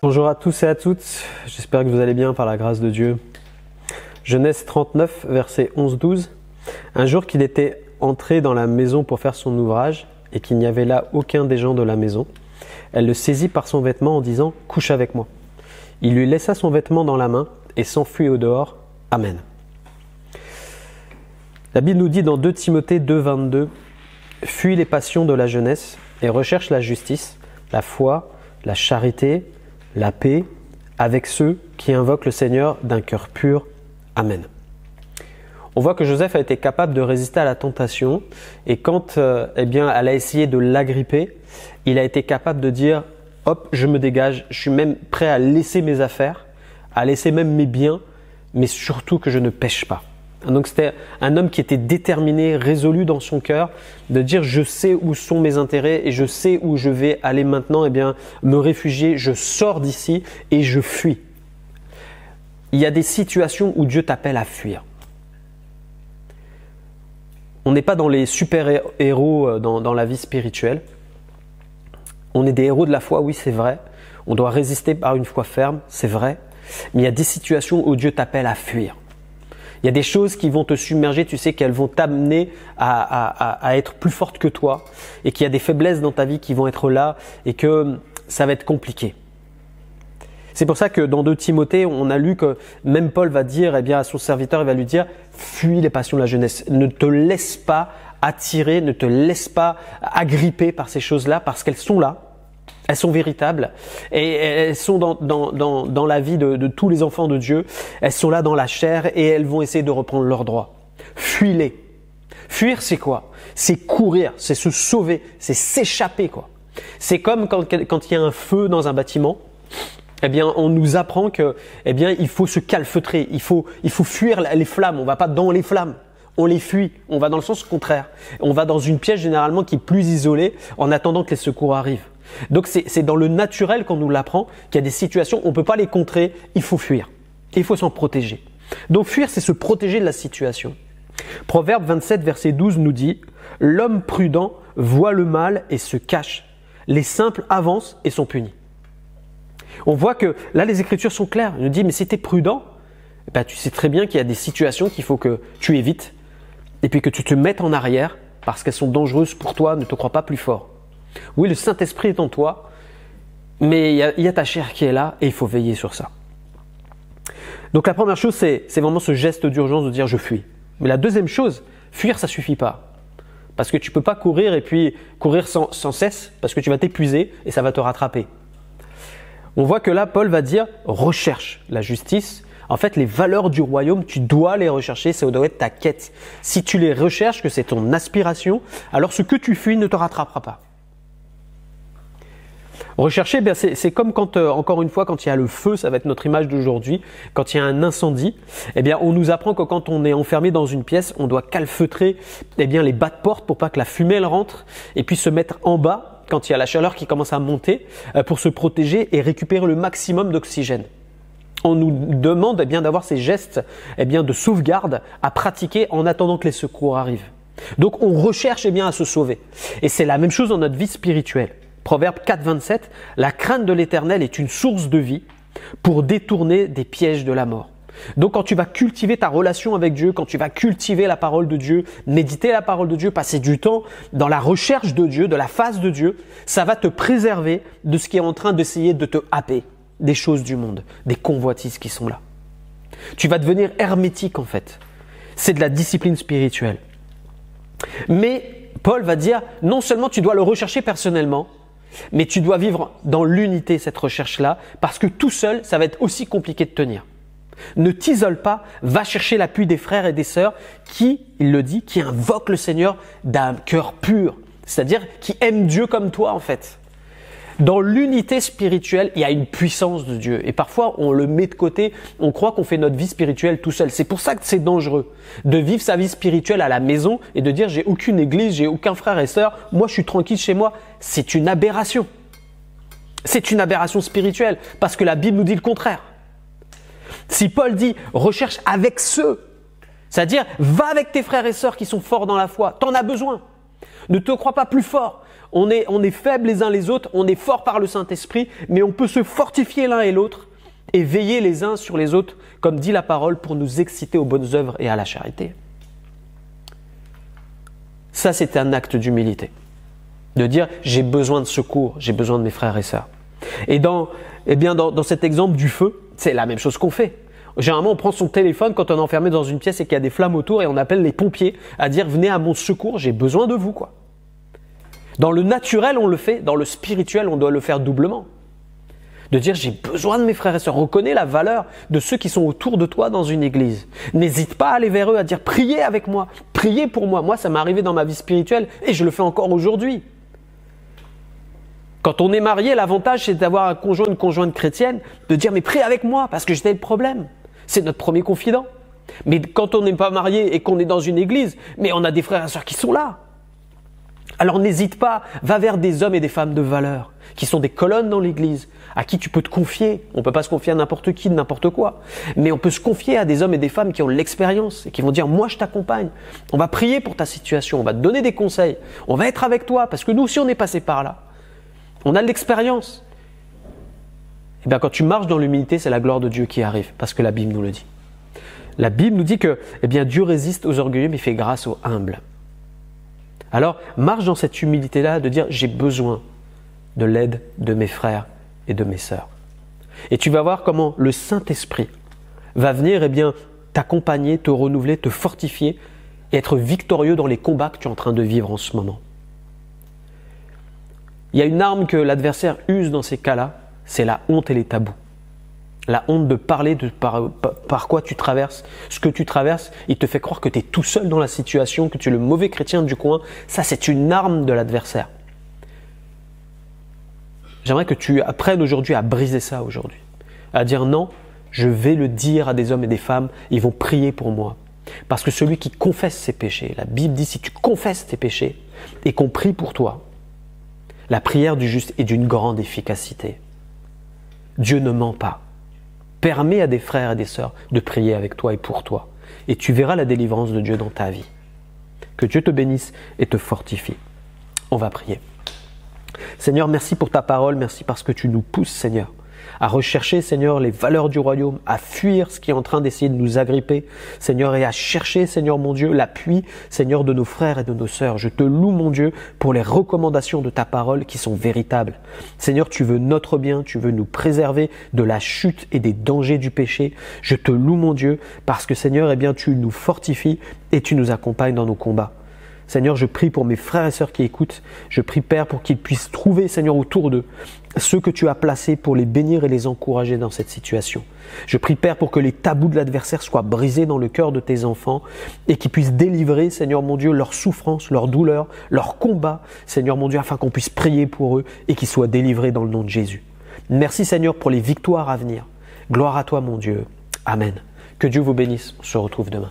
Bonjour à tous et à toutes, j'espère que vous allez bien par la grâce de Dieu. Genèse 39, versets 11-12. Un jour qu'il était entré dans la maison pour faire son ouvrage et qu'il n'y avait là aucun des gens de la maison, elle le saisit par son vêtement en disant « Couche avec moi ». Il lui laissa son vêtement dans la main et s'enfuit au dehors. Amen. La Bible nous dit dans 2 Timothée 2, 22 « Fuis les passions de la jeunesse et recherche la justice, la foi, la charité, la paix avec ceux qui invoquent le Seigneur d'un cœur pur. Amen. » On voit que Joseph a été capable de résister à la tentation et quand elle a essayé de l'agripper, il a été capable de dire « Hop, je me dégage, je suis même prêt à laisser mes affaires, à laisser même mes biens, mais surtout que je ne pêche pas. » Donc c'était un homme qui était déterminé, résolu dans son cœur, de dire je sais où sont mes intérêts et je sais où je vais aller maintenant, me réfugier, je sors d'ici et je fuis. Il y a des situations où Dieu t'appelle à fuir. On n'est pas dans les super-héros dans la vie spirituelle. On est des héros de la foi, oui c'est vrai. On doit résister par une foi ferme, c'est vrai. Mais il y a des situations où Dieu t'appelle à fuir. Il y a des choses qui vont te submerger, tu sais qu'elles vont t'amener à être plus forte que toi et qu'il y a des faiblesses dans ta vie qui vont être là et que ça va être compliqué. C'est pour ça que dans 2 Timothée, on a lu que même Paul va dire à son serviteur, il va lui dire « Fuis les passions de la jeunesse, ne te laisse pas attirer, ne te laisse pas agripper par ces choses-là parce qu'elles sont là. » Elles sont véritables et elles sont dans la vie de tous les enfants de Dieu. Elles sont là dans la chair et elles vont essayer de reprendre leurs droits. Fuis-les. Fuir, c'est quoi? C'est courir, c'est se sauver, c'est s'échapper, quoi. C'est comme quand il y a un feu dans un bâtiment. On nous apprend que, il faut se calfeutrer, il faut fuir les flammes. On va pas dans les flammes. On les fuit, on va dans le sens contraire. On va dans une pièce généralement qui est plus isolée en attendant que les secours arrivent. Donc c'est dans le naturel qu'on nous l'apprend qu'il y a des situations, on ne peut pas les contrer, il faut fuir. Il faut s'en protéger. Donc fuir, c'est se protéger de la situation. Proverbe 27, verset 12 nous dit « L'homme prudent voit le mal et se cache. Les simples avancent et sont punis. » On voit que là, les Écritures sont claires. Il nous dit « Mais si tu es prudent, tu sais très bien qu'il y a des situations qu'il faut que tu évites et puis que tu te mettes en arrière parce qu'elles sont dangereuses pour toi, ne te crois pas plus fort. » Oui, le Saint-Esprit est en toi, mais il y a ta chair qui est là et il faut veiller sur ça. Donc la première chose, c'est vraiment ce geste d'urgence de dire je fuis. Mais la deuxième chose, fuir, ça ne suffit pas. Parce que tu ne peux pas courir et puis courir sans cesse parce que tu vas t'épuiser et ça va te rattraper. On voit que là, Paul va dire recherche la justice. En fait, les valeurs du royaume, tu dois les rechercher, ça doit être ta quête. Si tu les recherches, que c'est ton aspiration, alors ce que tu fuis ne te rattrapera pas. Rechercher, c'est comme quand, encore une fois, quand il y a le feu, ça va être notre image d'aujourd'hui, quand il y a un incendie, on nous apprend que quand on est enfermé dans une pièce, on doit calfeutrer les bas de porte pour pas que la fumée elle rentre et puis se mettre en bas quand il y a la chaleur qui commence à monter pour se protéger et récupérer le maximum d'oxygène. On nous demande d'avoir ces gestes de sauvegarde à pratiquer en attendant que les secours arrivent. Donc on recherche à se sauver. Et c'est la même chose dans notre vie spirituelle. Proverbe 4, 27, « La crainte de l'Éternel est une source de vie pour détourner des pièges de la mort. » Donc quand tu vas cultiver ta relation avec Dieu, quand tu vas cultiver la parole de Dieu, méditer la parole de Dieu, passer du temps dans la recherche de Dieu, de la face de Dieu, ça va te préserver de ce qui est en train d'essayer de te happer, des choses du monde, des convoitises qui sont là. Tu vas devenir hermétique en fait. C'est de la discipline spirituelle. Mais Paul va dire, non seulement tu dois le rechercher personnellement, mais tu dois vivre dans l'unité cette recherche-là, parce que tout seul, ça va être aussi compliqué de tenir. Ne t'isole pas, va chercher l'appui des frères et des sœurs qui, il le dit, qui invoquent le Seigneur d'un cœur pur, c'est-à-dire qui aiment Dieu comme toi en fait. Dans l'unité spirituelle, il y a une puissance de Dieu. Et parfois, on le met de côté, on croit qu'on fait notre vie spirituelle tout seul. C'est pour ça que c'est dangereux de vivre sa vie spirituelle à la maison et de dire « j'ai aucune église, j'ai aucun frère et sœur, moi je suis tranquille chez moi ». C'est une aberration. C'est une aberration spirituelle parce que la Bible nous dit le contraire. Si Paul dit « recherche avec ceux », c'est-à-dire va avec tes frères et sœurs qui sont forts dans la foi, t'en as besoin. Ne te crois pas plus fort. On est faibles les uns les autres, on est forts par le Saint-Esprit, mais on peut se fortifier l'un et l'autre et veiller les uns sur les autres, comme dit la parole, pour nous exciter aux bonnes œuvres et à la charité. Ça, c'est un acte d'humilité. De dire, j'ai besoin de secours, j'ai besoin de mes frères et sœurs. Et dans cet exemple du feu, c'est la même chose qu'on fait. Généralement, on prend son téléphone quand on est enfermé dans une pièce et qu'il y a des flammes autour et on appelle les pompiers à dire, venez à mon secours, j'ai besoin de vous, quoi. Dans le naturel, on le fait. Dans le spirituel, on doit le faire doublement. De dire, j'ai besoin de mes frères et sœurs. Reconnais la valeur de ceux qui sont autour de toi dans une église. N'hésite pas à aller vers eux, à dire, priez avec moi, priez pour moi. Moi, ça m'est arrivé dans ma vie spirituelle et je le fais encore aujourd'hui. Quand on est marié, l'avantage, c'est d'avoir un conjoint, une conjointe chrétienne, de dire, mais prie avec moi parce que j'ai tel problème. C'est notre premier confident. Mais quand on n'est pas marié et qu'on est dans une église, mais on a des frères et sœurs qui sont là. Alors n'hésite pas, va vers des hommes et des femmes de valeur, qui sont des colonnes dans l'église, à qui tu peux te confier. On ne peut pas se confier à n'importe qui, de n'importe quoi. Mais on peut se confier à des hommes et des femmes qui ont l'expérience et qui vont dire, moi je t'accompagne. On va prier pour ta situation, on va te donner des conseils, on va être avec toi, parce que nous aussi on est passé par là. On a de l'expérience. Et bien quand tu marches dans l'humilité, c'est la gloire de Dieu qui arrive, parce que la Bible nous le dit. La Bible nous dit que Dieu résiste aux orgueilleux, mais fait grâce aux humbles. Alors, marche dans cette humilité-là de dire, j'ai besoin de l'aide de mes frères et de mes sœurs. Et tu vas voir comment le Saint-Esprit va venir t'accompagner, te renouveler, te fortifier et être victorieux dans les combats que tu es en train de vivre en ce moment. Il y a une arme que l'adversaire use dans ces cas-là, c'est la honte et les tabous. La honte de parler par quoi tu traverses, ce que tu traverses, il te fait croire que tu es tout seul dans la situation, que tu es le mauvais chrétien du coin. Ça, c'est une arme de l'adversaire. J'aimerais que tu apprennes aujourd'hui à briser ça aujourd'hui. À dire non, je vais le dire à des hommes et des femmes, ils vont prier pour moi. Parce que celui qui confesse ses péchés, la Bible dit si tu confesses tes péchés et qu'on prie pour toi, la prière du juste est d'une grande efficacité. Dieu ne ment pas. Permets à des frères et des sœurs de prier avec toi et pour toi. Et tu verras la délivrance de Dieu dans ta vie. Que Dieu te bénisse et te fortifie. On va prier. Seigneur, merci pour ta parole, merci parce que tu nous pousses, Seigneur, à rechercher, Seigneur, les valeurs du royaume, à fuir ce qui est en train d'essayer de nous agripper, Seigneur, et à chercher, Seigneur mon Dieu, l'appui, Seigneur, de nos frères et de nos sœurs. Je te loue, mon Dieu, pour les recommandations de ta parole qui sont véritables. Seigneur, tu veux notre bien, tu veux nous préserver de la chute et des dangers du péché. Je te loue, mon Dieu, parce que, Seigneur, tu nous fortifies et tu nous accompagnes dans nos combats. Seigneur, je prie pour mes frères et sœurs qui écoutent. Je prie, Père, pour qu'ils puissent trouver, Seigneur, autour d'eux, ceux que tu as placés pour les bénir et les encourager dans cette situation. Je prie, Père, pour que les tabous de l'adversaire soient brisés dans le cœur de tes enfants et qu'ils puissent délivrer, Seigneur mon Dieu, leurs souffrances, leurs douleurs, leurs combats, Seigneur mon Dieu, afin qu'on puisse prier pour eux et qu'ils soient délivrés dans le nom de Jésus. Merci, Seigneur, pour les victoires à venir. Gloire à toi, mon Dieu. Amen. Que Dieu vous bénisse. On se retrouve demain.